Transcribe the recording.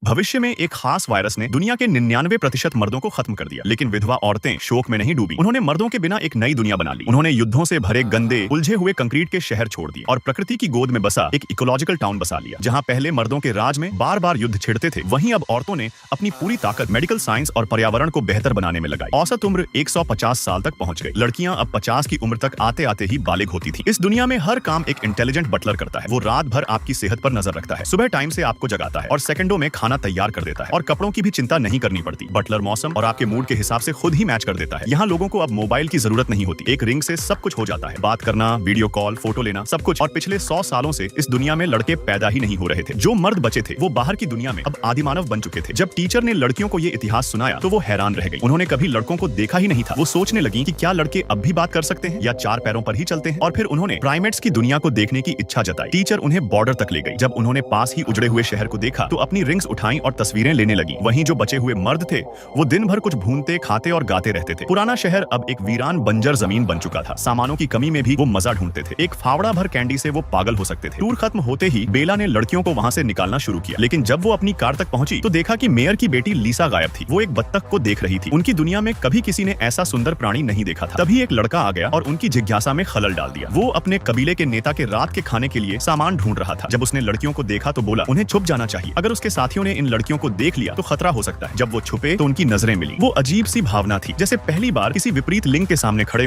भविष्य में एक खास वायरस ने दुनिया के 99% मर्दों को खत्म कर दिया, लेकिन विधवा औरतें शोक में नहीं डूबी। उन्होंने मर्दों के बिना एक नई दुनिया बना ली। उन्होंने युद्धों से भरे गंदे उलझे हुए कंक्रीट के शहर छोड़ दिए और प्रकृति की गोद में बसा एक इकोलॉजिकल टाउन बसा लिया। जहां पहले मर्दों के राज में बार बार युद्ध छिड़ते थे, वहीं अब औरतों ने अपनी पूरी ताकत मेडिकल साइंस और पर्यावरण को बेहतर बनाने में लगाई। औसत उम्र 150 साल तक पहुंच गई। लड़कियां अब 50 की उम्र तक आते आते ही बालिग होती थी। इस दुनिया में हर काम एक इंटेलिजेंट बटलर करता है। वो रात भर आपकी सेहत पर नजर रखता है, सुबह टाइम से आपको जगाता है और सेकंडों में खाना तैयार कर देता है और कपड़ों की भी चिंता नहीं करनी पड़ती। बटलर मौसम और आपके मूड के हिसाब से खुद ही मैच कर देता है। यहाँ लोगों को अब मोबाइल की जरूरत नहीं होती, एक रिंग से सब कुछ हो जाता है। बात करना, वीडियो कॉल, फोटो लेना, सब कुछ। और पिछले 100 सालों से इस दुनिया में लड़के पैदा ही नहीं हो रहे थे। जो मर्द बचे थे वो बाहर की दुनिया में अब आदिमानव बन चुके थे। जब टीचर ने लड़कियों को ये इतिहास सुनाया तो वो हैरान रह गई। उन्होंने कभी लड़कों को देखा ही नहीं था। वो सोचने लगी कि क्या लड़के अब भी बात कर सकते हैं या 4 पैरों पर ही चलते हैं। और फिर उन्होंने प्राइमेट्स की दुनिया को देखने की इच्छा जताई। टीचर उन्हें बॉर्डर तक ले गई। जब उन्होंने पास ही उजड़े हुए शहर को देखा तो अपनी रिंग्स उठाई और तस्वीरें लेने लगी। वहीं जो बचे हुए मर्द थे वो दिन भर कुछ भूनते, खाते और गाते रहते थे। पुराना शहर अब एक वीरान बंजर जमीन बन चुका था। सामानों की कमी में भी वो मजा ढूंढते थे। एक फावड़ा भर कैंडी से वो पागल हो सकते थे। टूर खत्म होते ही बेला ने लड़कियों को वहां से निकालना शुरू किया, लेकिन जब वो अपनी कार तक पहुंची तो देखा कि मेयर की बेटी लीसा गायब थी। वो एक बत्तख को देख रही थी। उनकी दुनिया में कभी किसी ने ऐसा सुंदर प्राणी नहीं देखा था। तभी एक लड़का आ गया और उनकी जिज्ञासा में खलल डाल दिया। वो अपने कबीले के नेता के रात के खाने के लिए सामान ढूंढ रहा था। जब उसने लड़कियों को देखा तो बोला उन्हें छुप जाना चाहिए। अगर उसके साथियों ने इन लड़कियों को देख लिया तो खतरा हो सकता है। जब वो छुपे तो उनकी नजरें मिली। वो अजीब सी भावना थी, जैसे पहली बार किसी विपरीत लिंग के सामने खड़े